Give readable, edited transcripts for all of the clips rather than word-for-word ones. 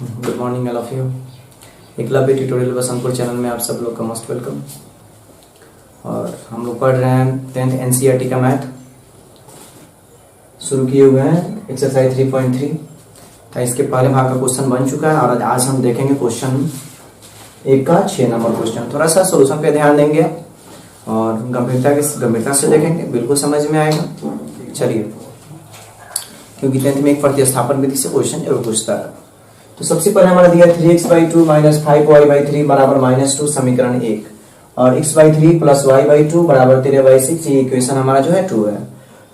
Good morning all of you. Eklavya tutorial Basantpur channel में आप सब लोग का मोस्ट वेलकम। और हम लोग पढ़ रहे हैं 10th NCERT का मैथ शुरू किए हुए हैं एक्सरसाइज 3.3। तो इसके पहले भाग का क्वेश्चन बन चुका है और आज हम देखेंगे क्वेश्चन 1 का 6 नंबर क्वेश्चन। थोड़ा सा सोल्यूशन पे ध्यान देंगे और गंभीरता से देखेंगे, बिल्कुल समझ में आएगा। चलिए, क्योंकि 10th में एक प्रतिस्थापन विधि से क्वेश्चन जरूर पूछता है। तो सबसे पहले हमारा दिया 3x/2 - 5y/3 बराबर -2 समीकरण 1 और x/3 + y/2 बराबर 13/6 ये इक्वेशन हमारा जो है 2 है।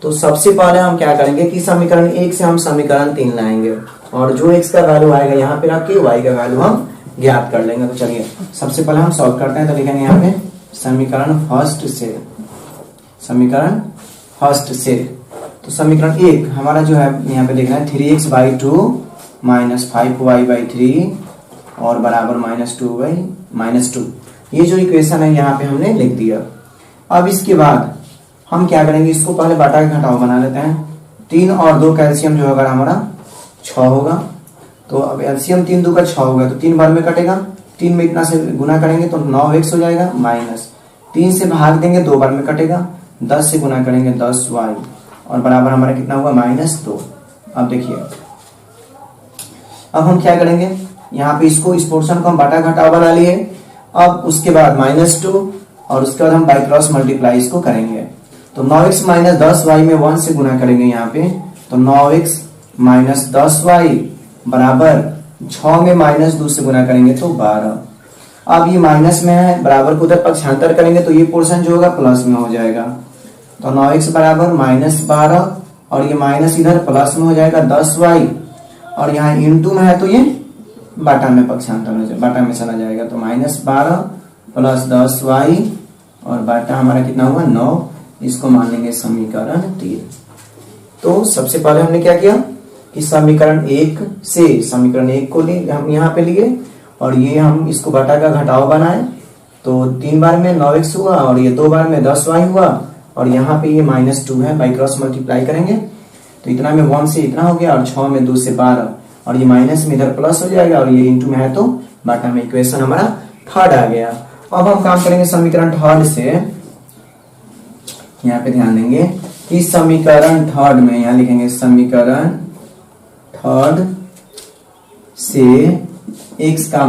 तो सबसे पहले हम क्या करेंगे कि समीकरण 1 से हम समीकरण 3 लाएंगे और जो x का वैल्यू आएगा यहाँ पे रख के y का वैल्यू हम ज्ञात कर लेंगे। तो चलिए सबसे पहले हम सॉल्व करते हैं। तो लिखेंगे यहाँ पे समीकरण फर्स्ट से। तो समीकरण 1 हमारा जो है यहाँ पे लिखना है 3x/2 - 5y/3 और बराबर -2 ये जो इक्वेशन है यहाँ पे हमने लिख दिया। अब इसके बाद हम क्या करेंगे, इसको पहले बाटा के घटाव बना लेते हैं। 3 और 2 कैल्शियम जो होगा हमारा 6 होगा। तो अब एलसीएम 3 2 का 6 होगा, तो 3 बार में कटेगा। 3 में इतना से गुना करेंगे तो 9x हो जाएगा, माइनस 3 से भाग देंगे 2 बार में कटेगा, 10 से गुना करेंगे 10y और बराबर हमारा कितना हुआ -2। अब देखिए, अब हम क्या करेंगे, यहाँ पे इसको इस पोर्शन को हम बाटा घटाव बना लिए। अब उसके बाद -2 और उसके बाद हम बाई क्रॉस मल्टीप्लाई इसको करेंगे। तो 9x - 10y में 1 से गुना करेंगे यहाँ पे, तो 9x - 10y बराबर 6 में -2 से गुना करेंगे तो 12। अब ये माइनस में है, बराबर को उधर पक्षांतर करेंगे तो ये पोर्शन जो होगा प्लस में हो जाएगा। तो 9x बराबर -12 और ये माइनस इधर प्लस में हो जाएगा 10y और यहाँ इंटू में है तो ये बाटा में पक्षांतर हो जाएगा, बाटा में चला जाएगा। तो -12 + 10y और बाटा हमारा कितना हुआ 9। इसको मान लेंगे समीकरण 3। तो सबसे पहले हमने क्या किया कि समीकरण 1 से समीकरण 1 को हम यहाँ पे लिए और ये हम इसको बाटा का घटाव बनाए। तो 3 बार में 9x हुआ और ये 2 बार में 10y हुआ और यहाँ पे ये -2 है, बाई क्रॉस मल्टीप्लाई करेंगे तो इतना में 1 से इतना हो गया और 6 में 2 से 12 और ये माइनस में इधर प्लस हो जाएगा और ये इंटू में है तो बाटा में। इक्वेशन हमारा थर्ड आ गया। अब हम काम करेंगे समीकरण थर्ड से। यहाँ पे ध्यान देंगे कि समीकरण थर्ड में यहाँ लिखेंगे समीकरण थर्ड से x का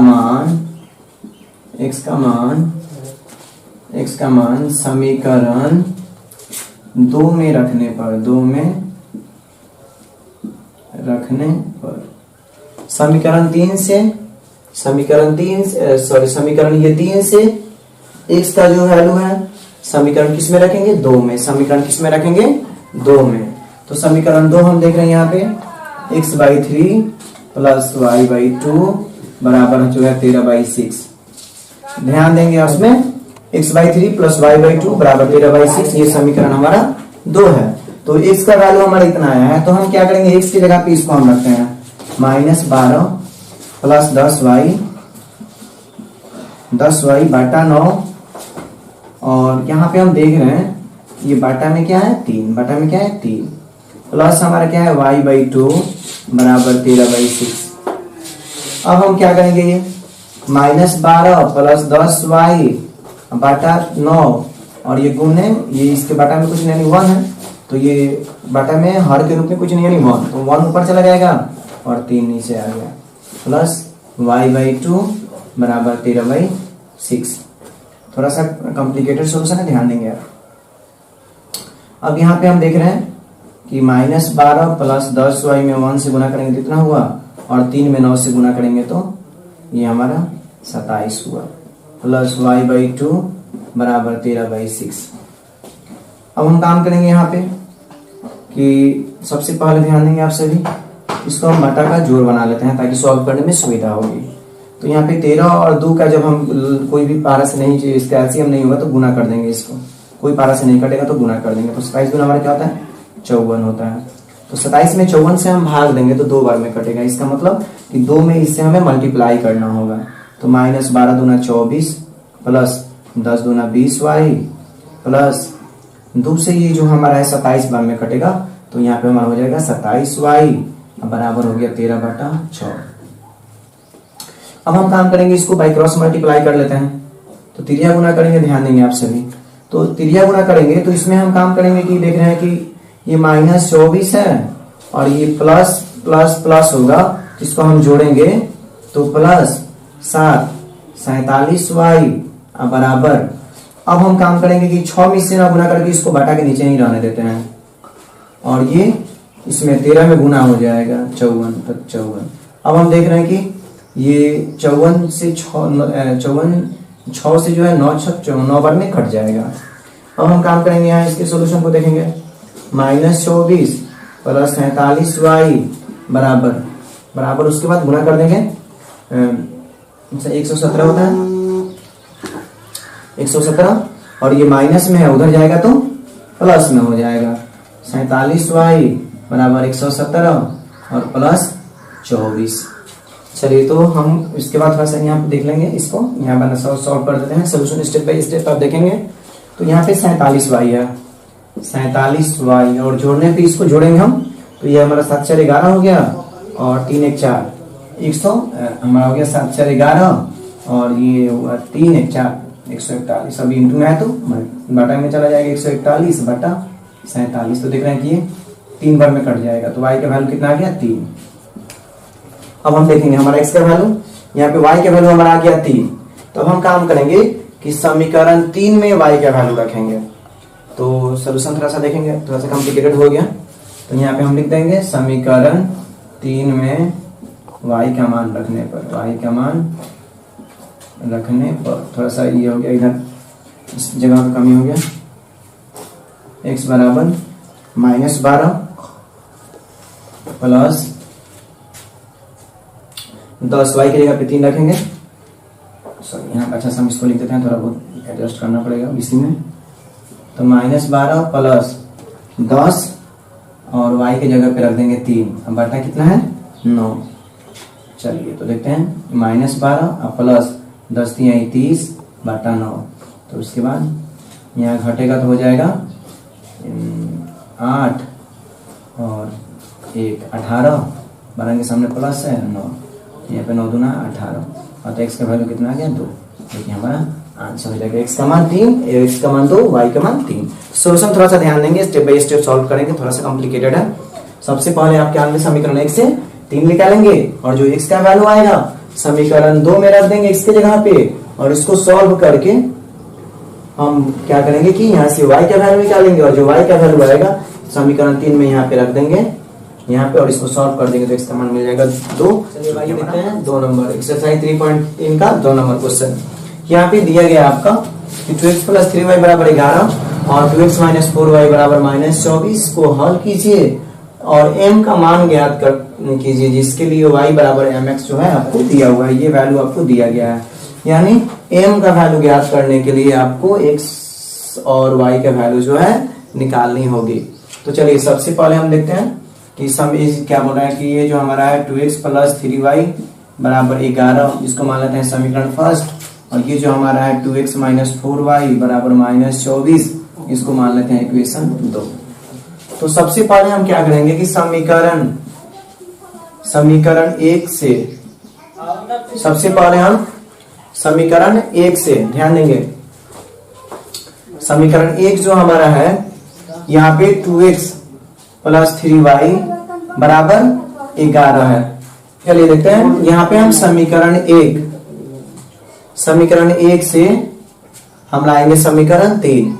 मान समीकरण 2 में रखने पर समीकरण 3 ये 3 से x का जो वैल्यू है समीकरण किस में रखेंगे 2 में। समीकरण किस में रखेंगे 2 में। तो समीकरण 2 हम देख रहे हैं यहाँ पे x/3 + y/2 बराबर जो है 13/6। ध्यान देंगे उसमें x/3 + y/2 बराबर 13/6 ये समीकरण हमारा 2 है। तो x का वैल्यू हमारा इतना आया है। तो हम क्या करेंगे, x की जगह पे इसको हम रखते हैं -12 + 10y बाटा 9 और यहाँ पे हम देख रहे हैं ये बाटा में क्या है 3 प्लस हमारा क्या है y/2 बराबर 13/6। अब हम क्या करेंगे, ये -12 + 10y बाटा 9 और ये गुण है, ये इसके बाटा में कुछ नहीं 1 है तो ये बाटा में हर के रूप में कुछ नहीं यानी 1, तो 1 ऊपर चला जाएगा और 3 नीचे आ गया प्लस y/2 बराबर 13/6। थोड़ा सा कॉम्प्लिकेटेड सॉल्यूशन है, ध्यान देंगे आप। अब यहाँ पे हम देख रहे हैं कि -12 + 10y में 1 से गुना करेंगे तो इतना हुआ और 3 में 9 से गुना करेंगे तो ये हमारा 27 हुआ प्लस y/2 बराबर 13/6। अब हम काम करेंगे यहाँ पे कि सबसे पहले ध्यान देंगे आप सभी, इसको हम बाटा का जोड़ बना लेते हैं ताकि सॉल्व करने में सुविधा होगी। तो यहाँ पे 13 और 2 का जब हम कोई भी पारा से नहीं, इसका एलसीएम नहीं होगा तो गुना कर देंगे। इसको कोई पारा से नहीं कटेगा तो गुना कर देंगे। तो 27 गुना हमारा क्या होता है 54 होता है। तो 27 में 54 से हम भाग देंगे तो 2 बार में कटेगा। इसका मतलब कि 2 में इससे हमें मल्टीप्लाई करना होगा। तो -12 दूना 24 प्लस 10 दूना 20y प्लस 2 से ये जो हमारा है 27 बार में कटेगा तो यहाँ पे हमारा हो जाएगा 27y बराबर हो गया 13/6। अब हम काम करेंगे, इसको बाई क्रॉस मल्टीप्लाई कर लेते हैं। तो तिरिया गुना करेंगे, ध्यान देंगे आप सभी। तो तिरिया गुना करेंगे तो इसमें हम काम करेंगे कि देख रहे हैं कि ये -24 है और ये प्लस प्लस प्लस होगा, इसको हम जोड़ेंगे तो प्लस 7 47y बराबर। अब हम काम करेंगे कि 6 में इससे ना गुना करके इसको बटा के नीचे ही रहने देते हैं और ये इसमें 13 में गुना हो जाएगा 54 तक 54। अब हम देख रहे हैं कि ये 54 से 6 से जो है 9 बार में कट जाएगा। अब हम काम करेंगे, यहाँ इसके सॉल्यूशन को देखेंगे, -24 प्लस 47y बराबर उसके बाद गुना कर देंगे 117 होता है 117 और ये माइनस में है, उधर जाएगा तो प्लस में हो जाएगा। 47y बराबर 117 और प्लस 24। चलिए तो हम इसके बाद थोड़ा सा यहाँ पे देख लेंगे, इसको यहाँ पर सॉल्व कर देते हैं। सोल्यूशन स्टेप बाय स्टेप आप देखेंगे तो यहाँ पे 47y है, 47y और जोड़ने पे इसको जोड़ेंगे हम तो ये हमारा 7 4 11 हो गया और 3 1 4 100 हमारा हो गया 7 4 11 और ये हुआ 3 1 4 141। अभी इंटू में है तो बटा में चला जाएगा 141 बटा 47। तो देख रहे हैं कि ये 3 बार में कट जाएगा तो y का वैल्यू कितना आ गया 3। अब हम देखेंगे हमारा x का वैल्यू, यहाँ पे y का वैल्यू हमारा आ गया 3। तो अब हम काम करेंगे कि समीकरण 3 में y का वैल्यू रखेंगे। तो सोल्यूशन थोड़ा सा देखेंगे, थोड़ा सा कॉम्प्लिकेटेड हो गया। तो यहाँ पे हम लिख देंगे समीकरण 3 में y का मान रखने पर, y का मान रखने पर थोड़ा सा ये हो गया, इधर इस जगह पे कमी हो गया। x बराबर -12 प्लस 10 y की जगह पे 3 रखेंगे। सॉरी यहाँ अच्छा सा हम इसको लिख देते हैं, थोड़ा बहुत एडजस्ट करना पड़ेगा इसी में। तो -12 प्लस 10 और y की जगह पे रख देंगे 3। अब बटा कितना है 9। चलिए तो देखते हैं -12 और प्लस 10 3 30 बटा 9। तो उसके बाद यहाँ घटेगा तो हो जाएगा 8 और 1 18, 12 के सामने प्लस है 9, यहाँ पे 9 दूना 18 और तो x का वैल्यू कितना आ गया 2। देखिए हमारा आंसर हो जाएगा x का मान 3, x का मान 2, y का मान 3। सोल्यूशन थोड़ा सा ध्यान देंगे, स्टेप बाय स्टेप सॉल्व करेंगे, थोड़ा सा कॉम्प्लिकेटेड है। सबसे पहले आपके आगे समीकरण 1 से 3 निकालेंगे और जो x का वैल्यू आएगा समीकरण 2 में रख देंगे x के जगह पे और इसको सॉल्व करके हम क्या करेंगे कि यहाँ से y का वैल्यू निकालेंगे और जो y का वैल्यू आएगा समीकरण 3 में यहाँ पे रख देंगे यहाँ पे और इसको सॉल्व कर देंगे तो x का मान मिल जाएगा 2। चलिए भाई देखते हैं 2 नंबर एक्सरसाइज 3.3 का 2 नंबर क्वेश्चन। यहाँ पे दिया गया आपका कि 2x + 3y = 11 और 2x - 4y = -24 को हल कीजिए और m का मान ज्ञात कर कीजिए जिसके लिए y = mx जो है आपको दिया हुआ है, ये वैल्यू आपको दिया गया है। यानी m का वैल्यू ज्ञात करने के लिए आपको x और y का वैल्यू जो है निकालनी होगी। तो चलिए सबसे पहले हम देखते हैं कि सम इज क्या बोल रहा है कि ये जो हमारा है 2x + 3y = 11 इसको मान लेते हैं समीकरण फर्स्ट और ये जो हमारा है 2x - 4y = -24 इसको मान लेते हैं इक्वेशन 2। तो सबसे पहले हम क्या करेंगे कि समीकरण 1 से सबसे पहले हम समीकरण 1 से ध्यान देंगे। समीकरण 1 जो हमारा है यहाँ पे 2x + 3y = 11 है। चलिए देखते हैं यहाँ पे हम समीकरण 1 से हम लाएंगे समीकरण 3।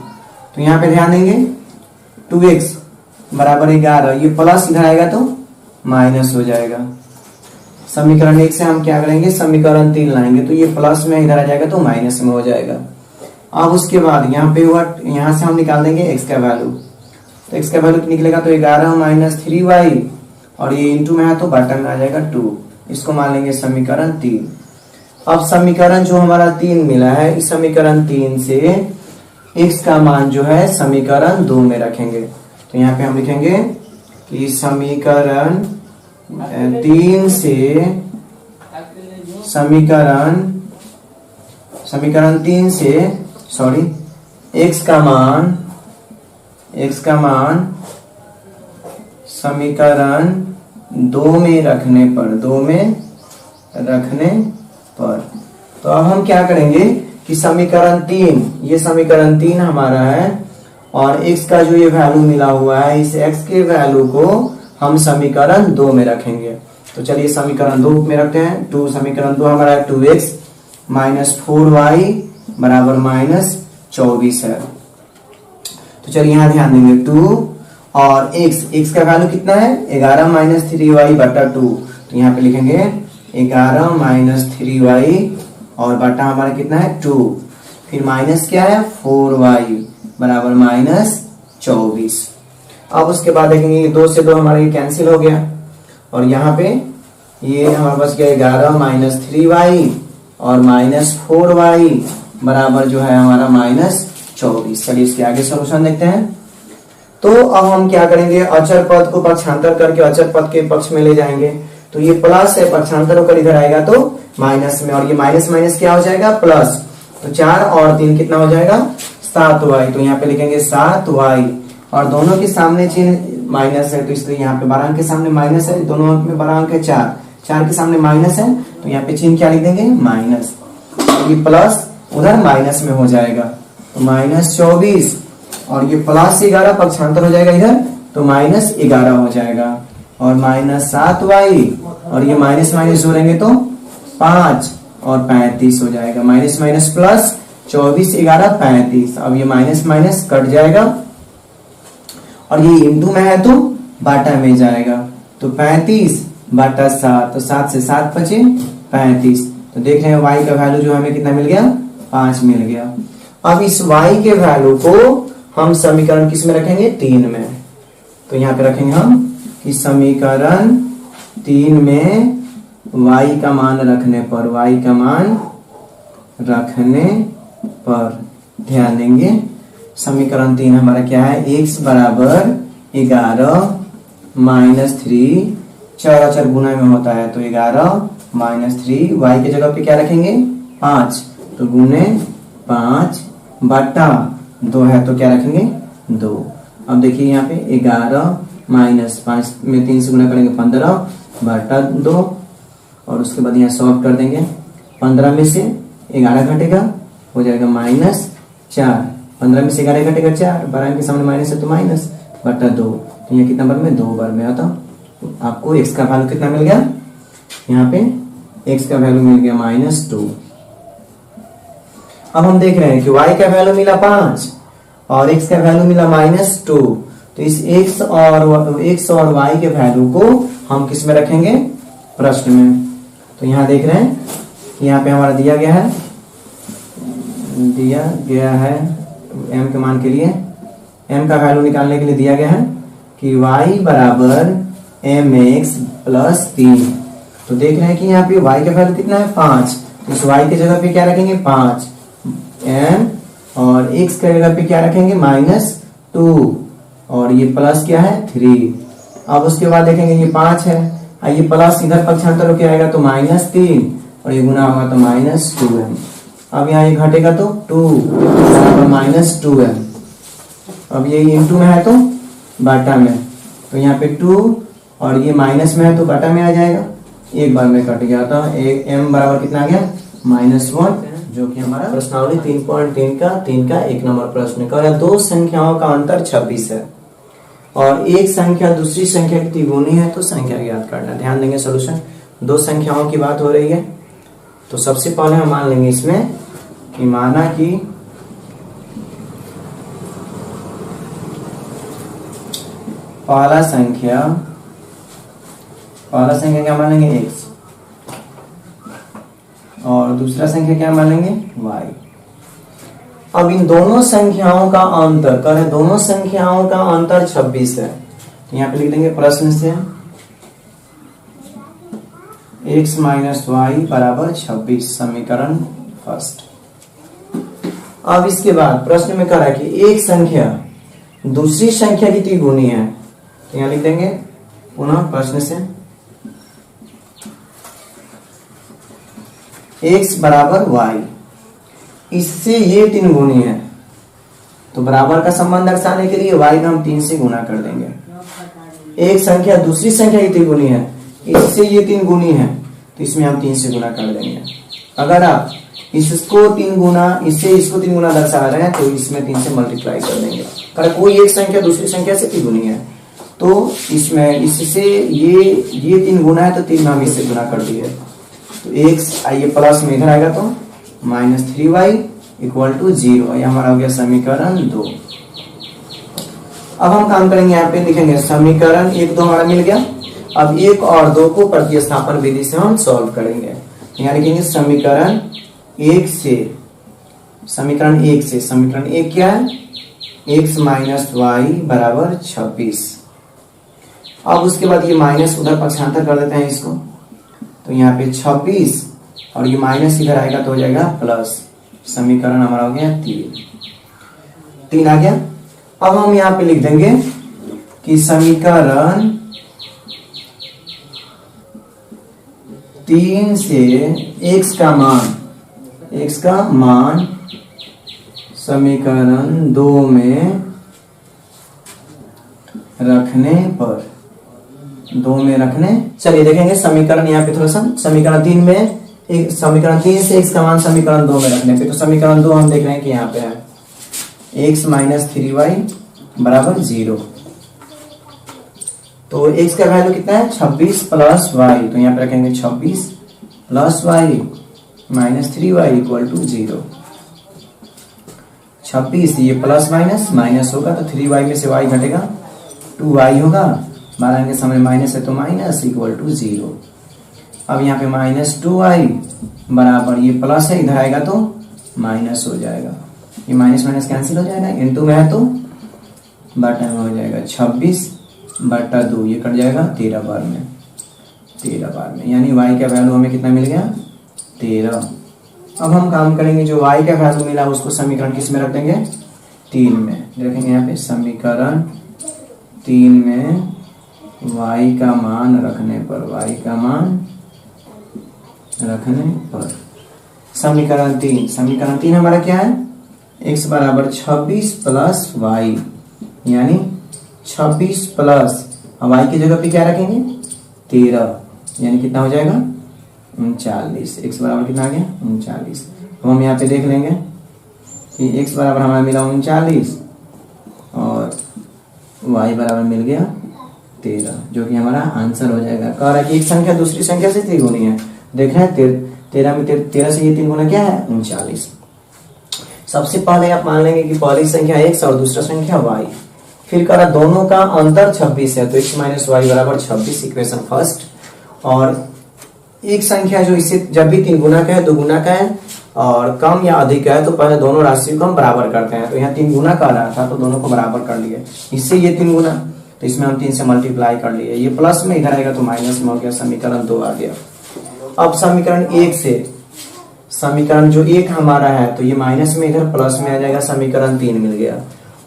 तो यहाँ पे ध्यान देंगे 2x = 11, ये प्लस इधर आएगा तो माइनस हो जाएगा। समीकरण 1 से हम क्या करेंगे समीकरण 3 लाएंगे तो ये प्लस में इधर आ जाएगा तो माइनस में हो जाएगा। अब उसके बाद यहाँ पे हुआ, यहाँ से हम निकाल देंगे x का वैल्यू। तो x का वैल्यू निकलेगा तो 11 - 3y और ये इंटू में है तो बटा में आ जाएगा 2। इसको मान लेंगे समीकरण 3। अब समीकरण जो हमारा 3 मिला है इस समीकरण 3 से x का मान जो है समीकरण 2 में रखेंगे। तो यहाँ पे हम लिखेंगे कि समीकरण 3 से x का मान समीकरण 2 में रखने पर। तो अब हम क्या करेंगे कि समीकरण 3, ये समीकरण 3 हमारा है और x का जो ये वैल्यू मिला हुआ है, इस x के वैल्यू को हम समीकरण 2 में रखेंगे। तो चलिए समीकरण 2 में रखते हैं। समीकरण 2 हमारा 2x माइनस 4y बराबर माइनस 24 है। तो चलिए यहाँ ध्यान देंगे 2 और x का वैल्यू कितना है 11 माइनस 3y बटा 2। तो यहाँ पे लिखेंगे 11 माइनस 3y और बटा हमारा कितना है 2, फिर माइनस क्या है 4y बराबर माइनस 24। अब उसके बाद देखेंगे 2 से 2 हमारा ये कैंसिल हो गया और यहाँ पे ये हमारे पास गया 11 माइनस 3y और माइनस 4y बराबर जो है हमारा माइनस 24। चलिए इसके आगे सॉल्यूशन देखते हैं। तो अब हम क्या करेंगे, अचर पद को पक्षांतर करके अचर पद के पक्ष में ले जाएंगे। तो ये प्लस है, पक्षांतर होकर इधर आएगा तो माइनस में, और ये माइनस माइनस क्या हो जाएगा प्लस। तो 4 और 3 कितना हो जाएगा 7y। तो यहाँ पे लिखेंगे 7y और दोनों के सामने चिन्ह माइनस है, तो इसलिए यहाँ पे 12 अंक के सामने माइनस है, दोनों अंक में 12 अंक है 4 के सामने माइनस है, तो यहाँ पे चिन्ह क्या लिख देंगे माइनस। ये प्लस उधर माइनस में हो जाएगा तो माइनस 24 और ये प्लस 11 पक्षांतर हो जाएगा इधर तो माइनस 11 हो जाएगा और माइनस 7y और ये माइनस माइनस जोड़ेंगे तो 5 और 35 हो जाएगा। Minus minus plus 24 11 35। अब ये माइनस माइनस कट जाएगा और ये इंटू में है तो बाटा में जाएगा तो 35 बाटा 7, तो 7 से 7 बचे 35। तो देख रहे हैं y का वैल्यू जो हमें कितना मिल गया 5 मिल गया। अब इस y के वैल्यू को हम समीकरण किस में रखेंगे 3 में। तो यहाँ पे रखेंगे हम कि समीकरण 3 में y का मान रखने पर, y का मान रखने पर ध्यान देंगे समीकरण 3 हमारा क्या है x बराबर 11 माइनस 3, चार अचर गुना में होता है तो 11 माइनस 3, y के जगह पे क्या रखेंगे 5, तो गुने 5 बटा 2 है तो क्या रखेंगे 2। अब देखिए यहाँ पे 11 माइनस 5 में 3 से गुना करेंगे 15 बटा 2 और उसके बाद यहाँ सॉल्व कर देंगे। 15 में से 11 घटेगा हो जाएगा माइनस 4, 15 में से 11 घटेगा 4, 12 के सामने माइनस है तो माइनस बटा 2। तो यहाँ कितना बार में 2 बार में आता। तो आपको x का वैल्यू कितना मिल गया, यहाँ पे x का वैल्यू मिल गया -2। अब हम देख रहे हैं कि y का वैल्यू मिला 5 और x का वैल्यू मिला -2। तो इस x और y के वैल्यू को हम किस में रखेंगे प्रश्न में। तो यहाँ देख रहे हैं यहाँ पे हमारा दिया गया है m के मान के लिए, m का वैल्यू निकालने के लिए दिया गया है कि y बराबर mx प्लस 3। तो देख रहे हैं कि यहाँ पे y का वैल्यू कितना है 5, तो इस y के जगह पे क्या रखेंगे 5 m और x के जगह पे क्या रखेंगे -2 और ये प्लस क्या है 3। अब उसके बाद देखेंगे ये 5 है, ये प्लस इधर पक्षांतर होकर आएगा तो -3 और ये गुना होगा तो -2m। अब यहाँ ये घटेगा तो 2 -2m। अब ये इंटू में है तो बाटा में, तो यहाँ पे 2 और ये माइनस में है तो बाटा में आ जाएगा, एक बार में कट गया था। m बराबर कितना आ गया -1, जो कि हमारा प्रश्नावली 3.3 का 1 नंबर प्रश्न कर रहा है। दो संख्याओं का अंतर 26 है और एक संख्या दूसरी संख्या की तिगुनी है तो संख्या ज्ञात करना। ध्यान देंगे सोल्यूशन, दो संख्याओं की बात हो रही है। तो सबसे पहले हम मान लेंगे इसमें कि माना कि पहला संख्या क्या मान लेंगे x और दूसरा संख्या क्या मान लेंगे y। अब इन दोनों संख्याओं का अंतर करें, दोनों संख्याओं का अंतर 26 है। यहाँ पे लिख देंगे प्रश्न से x माइनस वाई बराबर 26, समीकरण फर्स्ट। अब इसके बाद प्रश्न में कह रहा है कि एक संख्या दूसरी संख्या की तिगुनी है, तो यहाँ लिख देंगे पुनः प्रश्न से x बराबर y, इससे ये 3 गुनी है तो बराबर का संबंध दर्शाने के लिए y में हम 3 से गुना कर देंगे। एक संख्या दूसरी संख्या की 3 गुनी है, इससे ये 3 गुनी है तो इसमें हम 3 से गुना कर देंगे। अगर आप इसको 3 गुना इससे इसको 3 गुना दर्शा रहे हैं तो इसमें 3 से मल्टीप्लाई कर देंगे। अगर कोई एक संख्या दूसरी संख्या से 3 गुनी है तो इसमें इससे ये 3 गुना है तो 3 हम इससे गुना कर दिए तो x आइए प्लस में इधर आएगा तो -3y = 0। ये हमारा हो गया समीकरण 2। अब हम काम करेंगे, यहाँ पे लिखेंगे समीकरण 1 2 हमारा मिल गया। अब 1 और 2 को प्रतिस्थापन विधि से हम सॉल्व करेंगे। यहाँ लिखेंगे समीकरण 1 से समीकरण 1 क्या है, x - y = 26। अब उसके बाद ये माइनस उधर पक्षांतर कर देते हैं इसको, तो यहाँ पे 26 और ये माइनस इधर आएगा तो हो जाएगा प्लस। समीकरण हमारा हो गया 3 आ गया। अब हम यहाँ पे लिख देंगे कि समीकरण 3 से x का मान समीकरण 2 में रखने पर चलिए देखेंगे समीकरण यहाँ पे थोड़ा सा समीकरण 3 से x का मान समीकरण 2 में रखने पे, तो समीकरण 2 हम देख रहे हैं कि यहाँ पे है x - 3y = 0। तो x का वैल्यू कितना है 26 + y, तो यहाँ पे रखेंगे 26 + y - 3y = 0। 26 ये प्लस माइनस होगा तो 3y में से y घटेगा 2y होगा, 12 के सामने माइनस है तो माइनस = 0। अब यहाँ पे -2y बराबर ये प्लस है, इधर आएगा तो माइनस हो जाएगा, ये माइनस कैंसिल हो जाएगा, इनटू में है तो बटा में हो जाएगा 26/2, ये कट जाएगा 13 बार में, यानी y का वैल्यू हमें कितना मिल गया 13। अब हम काम करेंगे, जो y का वैल्यू मिला उसको समीकरण किस में रख देंगे 3 में। देखेंगे यहाँ पे समीकरण 3 में y का मान रखने पर समीकरण 3 हमारा क्या है x = 26 + y, यानी 26 प्लस y की जगह पे क्या रखेंगे 13, यानी कितना हो जाएगा 39। x बराबर कितना आ गया 39। तो हम यहाँ पे देख लेंगे कि x बराबर हमारा मिला 39 और y बराबर मिल गया 13, जो कि हमारा आंसर हो जाएगा। कह रहा है कि एक संख्या दूसरी संख्या से 3 गुनी है। देख रहे हैं 13 से ये 3 गुना क्या है 39। सबसे पहले आप मान लेंगे कि पहली संख्या x और दूसरा संख्या y, फिर कह रहा दोनों का अंतर 26 है तो x - y = 26, इक्वेशन फर्स्ट। और एक संख्या जो इससे जब भी 3 गुना का है 2 गुना का है और कम या अधिक है तो पहले दोनों राशि को हम बराबर करते हैं। तो यहाँ 3 गुना का रहा था तो दोनों को बराबर कर लिए, इससे ये 3 गुना तो इसमें हम 3 से मल्टीप्लाई कर लिए, ये प्लस में इधर आएगा तो माइनस में हो गया, समीकरण 2 आ गया। अब समीकरण 1 से समीकरण जो 1 हमारा है तो ये माइनस में इधर प्लस में आ जाएगा, समीकरण 3 मिल गया।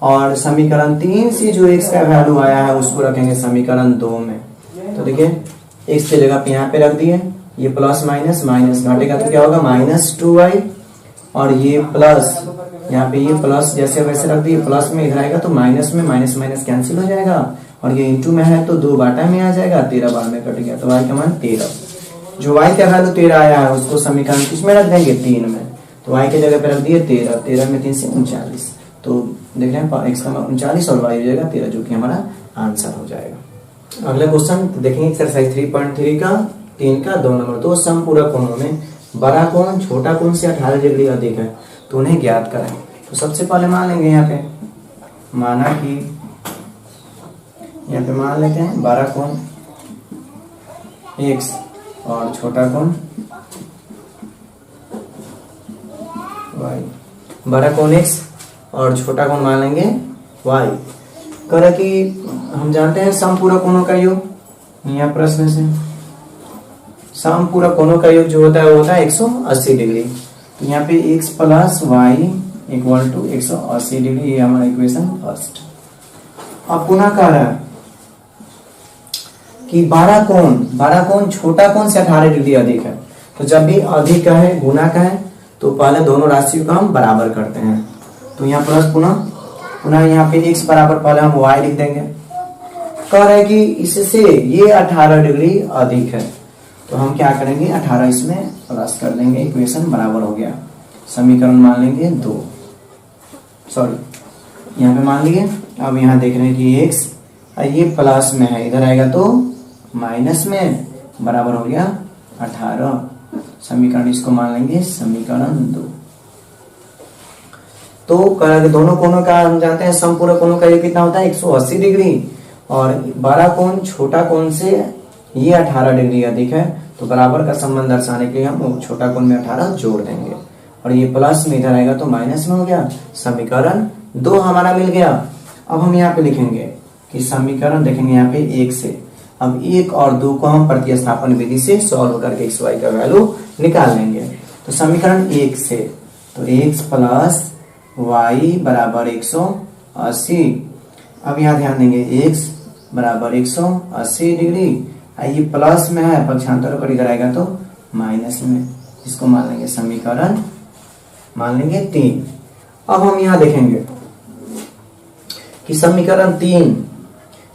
और समीकरण 3 से जो x का वैल्यू आया है उसको रखेंगे समीकरण 2 में। तो देखिए x की जगह पे यहाँ पे रख दिए, ये प्लस माइनस घटेगा तो क्या होगा -2y और ये प्लस यहाँ पे ये प्लस जैसे वैसे रख दिए, प्लस में इधर आएगा तो माइनस में माइनस कैंसिल हो जाएगा और ये इंटू में है तो 2 बाटा में आ जाएगा, 13 बार में कट गया तो y का मान 13। जो y का वैल्यू 13 आया है उसको समीकरण किसमें रख देंगे 3 में, तो y की जगह पे रख दिए 13 में 3 से 39, तो देख रहे हैं x का मान 39 और y हो जाएगा 13, जो कि हमारा आंसर हो जाएगा। अगला क्वेश्चन देखेंगे एक्सरसाइज 3.3 का 3 का 2 नंबर। तो समपूरक कोणों में बड़ा कोण छोटा कोण से 18 डिग्री अधिक है तो उन्हें ज्ञात करें। तो सबसे पहले मान लेंगे यहाँ पे, माना कि यहाँ पे मान लेते हैं बड़ा कोण x और छोटा कोण y, बड़ा कोण x और छोटा कोण मान लेंगे y। कह रहा कि हम जानते हैं समपूरक कोणों का योग, यहाँ प्रश्न से समपूरक कोणों का योग जो होता है वो होता है 180 डिग्री। तो यहाँ पे x + y = 180 डिग्री, ये हमारा इक्वेशन फर्स्ट। अब पुनः कह रहा है कि बड़ा कोण छोटा कोण से 18 डिग्री अधिक है। तो जब भी अधिक का है गुना का है तो पहले दोनों राशियों का हम बराबर करते हैं। तो यहाँ प्लस पुनः यहाँ पे x बराबर पहले हम y लिख देंगे। कह रहा है कि इससे ये 18 डिग्री अधिक है तो हम क्या करेंगे 18 इसमें प्लस कर देंगे, इक्वेशन बराबर हो गया। समीकरण मान लेंगे 2, सॉरी यहाँ पे मान लिए। अब यहाँ देख रहे हैं कि x ये प्लस में है, इधर आएगा तो माइनस में, बराबर हो गया 18। समीकरण इसको मान लेंगे समीकरण 2। तो दोनों कोणों का हम जानते हैं समपूरक कोणों का ये कितना होता है 180 डिग्री, और बड़ा कोण छोटा कोण से ये 18 डिग्री अधिक है, तो बराबर का संबंध दर्शाने के लिए हम छोटा कोण में 18 जोड़ देंगे, और ये प्लस में इधर आएगा तो माइनस में हो गया। समीकरण 2 हमारा मिल गया। अब हम यहाँ पे लिखेंगे कि समीकरण देखेंगे यहाँ पे 1 से, अब 1 और 2 को हम प्रतिस्थापन विधि से सॉल्व करके x y का वैल्यू निकाल लेंगे। तो समीकरण 1 से तो x प्लस y बराबर 180। अब यहाँ ध्यान देंगे x बराबर 180 डिग्री, ये प्लस में है, पक्षांतर कर इधर आएगा तो माइनस में, इसको मान लेंगे समीकरण मान लेंगे 3। अब हम यहाँ देखेंगे कि समीकरण 3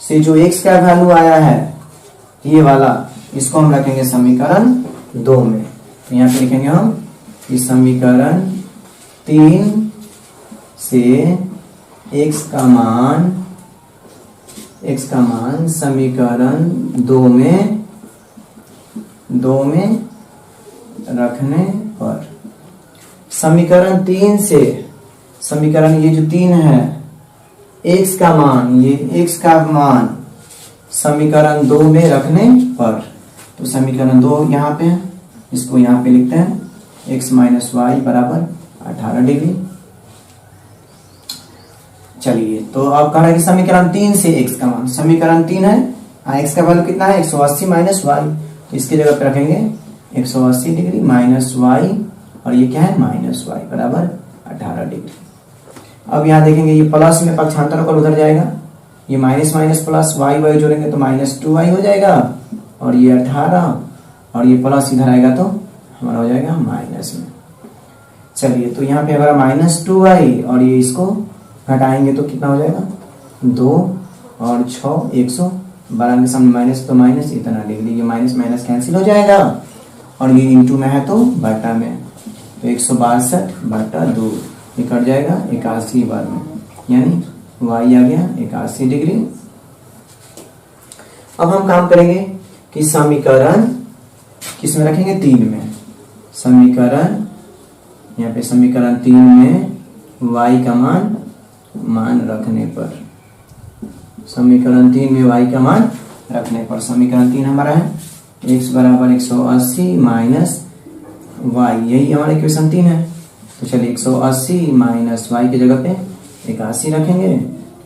से जो x का वैल्यू आया है ये वाला, इसको हम रखेंगे समीकरण 2 में। तो यहाँ पे लिखेंगे हम कि समीकरण 3 से x का मान समीकरण 2 में रखने पर, समीकरण 3 से समीकरण ये जो 3 है x का मान, ये x का मान समीकरण 2 में रखने पर, तो समीकरण 2 यहाँ पे है, इसको यहाँ पे लिखते हैं x माइनस वाई बराबर 18 डिग्री। चलिए तो अब कह रहा है कि समीकरण 3 से x का मान, समीकरण 3 है, x का वैल्यू कितना है 180 माइनस वाई, तो इसकी जगह पे रखेंगे 180 डिग्री माइनस वाई, और ये क्या है माइनस वाई बराबर 18 डिग्री। अब यहाँ देखेंगे ये प्लस में पक्षांतर कर उधर जाएगा, ये minus minus plus Y Y जोड़ेंगे तो माइनस 2y हो जाएगा, और ये 18, और ये प्लस इधर आएगा तो हमारा हो जाएगा माइनस में। चलिए तो यहाँ पे हमारा माइनस 2y, और ये इसको घटाएंगे तो कितना हो जाएगा 2 और 6 112 के सामने माइनस तो माइनस इतना डिग्री, ये माइनस माइनस कैंसिल हो जाएगा, और ये इंटू में है तो बटा में, तो 162 बटा 2 ये कट जाएगा 81 बार में, यानी y आ गया 81 डिग्री। अब हम काम करेंगे कि समीकरण किस में रखेंगे 3 में, समीकरण यहाँ पे समीकरण 3 में y का मान रखने पर, समीकरण 3 में y का मान रखने पर, समीकरण 3 हमारा है x बराबर 180 माइनस y, यही हमारा इक्वेशन 3 है। तो चलिए 180 माइनस वाई की जगह पे 81 रखेंगे,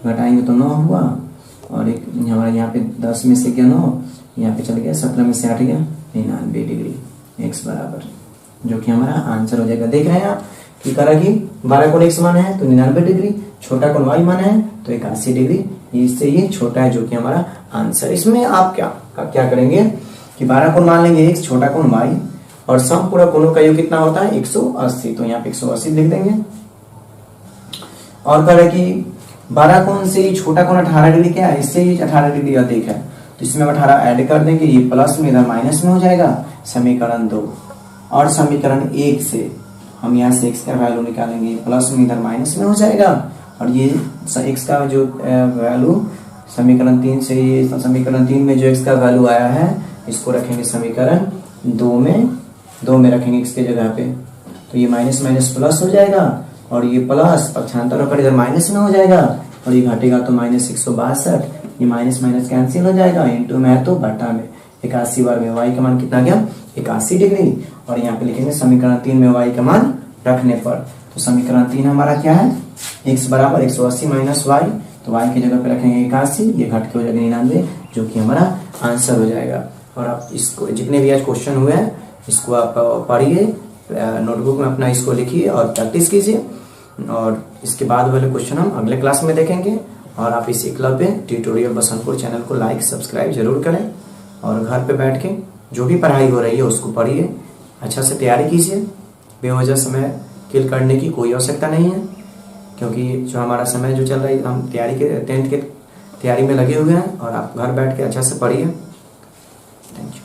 घटाएंगे तो 9 हुआ, और एक हमारा यहाँ पे 10 में से क्या 9, यहाँ पे चल गया 17 में से 8 गया 99 डिग्री, x बराबर, जो कि हमारा आंसर हो जाएगा। देख रहे हैं आप कि करा कि 12 कोण x मान है तो 99 डिग्री, छोटा कोण y मान है तो 81 डिग्री, इससे ये छोटा है जो कि हमारा आंसर। इसमें आप क्या करेंगे कि 12 कोण मान लेंगे x, छोटा कोण y, और समपूरक कोणों का योग कितना होता है 180, तो यहाँ पे 180 लिख देंगे। और कह रहे कि 12 कोण से ये छोटा कोण 18 डिग्री क्या है, इससे ये 18 डिग्री अधिक है, तो इसमें 18 ऐड कर देंगे, ये प्लस में इधर माइनस में हो जाएगा समीकरण 2। और समीकरण 1 से हम यहाँ से x का वैल्यू निकालेंगे, प्लस में इधर माइनस में हो जाएगा, और ये x का जो वैल्यू समीकरण 3 से, ये समीकरण 3 में जो x का वैल्यू आया है इसको रखेंगे समीकरण 2 में रखेंगे x के जगह पे, तो ये माइनस माइनस प्लस हो जाएगा, और ये प्लस पक्षांतर होकर इधर माइनस में हो जाएगा, और ये घटेगा तो माइनस 162, ये माइनस माइनस कैंसिल हो जाएगा, इंटू में है तो बटा में, 81 बार में y का मान कितना गया 81 डिग्री। और यहाँ पे लिखेंगे समीकरण 3 में y का मान रखने पर, तो समीकरण 3 हमारा क्या है x बराबर 180 माइनस वाई, तो y की जगह पे रखेंगे 81, ये घट के हो जाएगा 99, जो कि हमारा आंसर हो जाएगा। और आप इसको जितने भी आज क्वेश्चन हुए हैं इसको आप पढ़िए, नोटबुक में अपना इसको लिखिए और प्रैक्टिस कीजिए, और इसके बाद वाले क्वेश्चन हम अगले क्लास में देखेंगे। और आप इस एकलव्य ट्यूटोरियल बसंतपुर चैनल को लाइक सब्सक्राइब जरूर करें, और घर पे बैठ के जो भी पढ़ाई हो रही है उसको पढ़िए, अच्छा से तैयारी कीजिए। बेवजह समय किल करने की कोई आवश्यकता नहीं है, क्योंकि जो हमारा समय जो चल रहा है हम तैयारी के 10th के तैयारी में लगे हुए हैं, और आप घर बैठ के अच्छा से पढ़िए। Thank you.